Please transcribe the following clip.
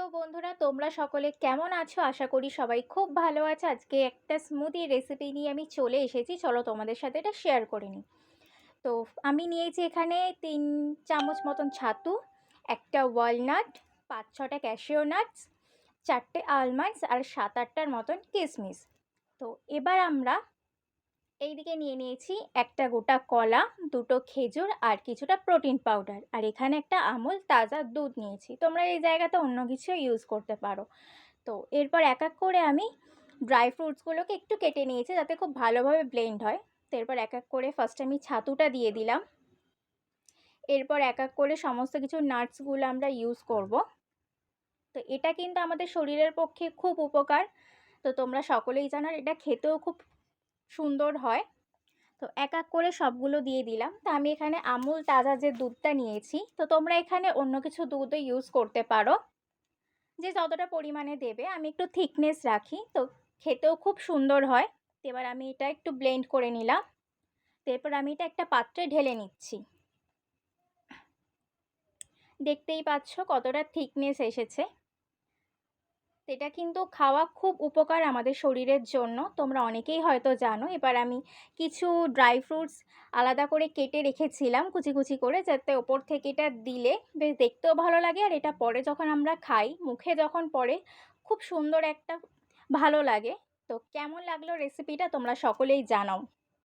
তো বন্ধুরা তোমরা সকলে কেমন আছো? আশা করি সবাই খুব ভালো আছে। আজকে একটা স্মুদি রেসিপি নিয়ে আমি চলে এসেছি। চলো তোমাদের সাথে এটা শেয়ার করে নিই। তো আমি নিয়েছি এখানে ৩ চামচ মতন ছাতু, একটা ওয়ালনাট, ৫-৬টা ক্যাশিউ নাটস, ৪টে আলমন্ডস আর ৭-৮টার মতন কিশমিশ। তো এবার আমরা এইদিকে নিয়ে নিয়েছি একটা গোটা কলা, দুটো খেজুর আর কিছুটা প্রোটিন পাউডার। আর এখানে একটা আমুল তাজা দুধ নিয়েছি। তোমরা এই জায়গাতে অন্য কিছু ইউজ করতে পারো। তো এরপর এক এক করে আমি ড্রাই ফ্রুটসগুলোকে একটু কেটে নিয়েছি যাতে খুব ভালোভাবে ব্লেন্ড হয়। তো এরপর এক এক করে ফার্স্ট আমি ছাতুটা দিয়ে দিলাম। এরপর এক এক করে সমস্ত কিছু নাটসগুলো আমরা ইউজ করব। তো এটা কিন্তু আমাদের শরীরের পক্ষে খুব উপকার। তো তোমরা সকলেই জানো এটা খেতেও খুব সুন্দর হয়। তো এক এক করে সবগুলো দিয়ে দিলাম। তো আমি এখানে আমুল তাজা যে দুধটা নিয়েছি, তো তোমরা এখানে অন্য কিছু দুধও ইউজ করতে পারো, যে যতটা পরিমাণে দেবে। আমি একটু থিকনেস রাখি, তো খেতেও খুব সুন্দর হয়। তো এবার আমি এটা একটু ব্লেন্ড করে নিলাম। তো এরপর আমি এটা একটা পাত্রে ঢেলে নিচ্ছি। দেখতেই পাচ্ছ কতটা থিকনেস এসেছে। এটা কিন্তু খাওয়া খুব উপকার আমাদের শরীরের জন্য, তোমরা অনেকেই হয়তো জানো। এবার আমি কিছু ড্রাই ফ্রুটস আলাদা করে কেটে রেখেছিলাম কুচি কুচি করে, যাতে ওপর থেকে এটা দিলে বেশ দেখতেও ভালো লাগে, আর এটা পরে যখন আমরা খাই মুখে যখন পড়ে খুব সুন্দর একটা ভালো লাগে। তো কেমন লাগলো রেসিপিটা তোমরা সকলেই জানাও।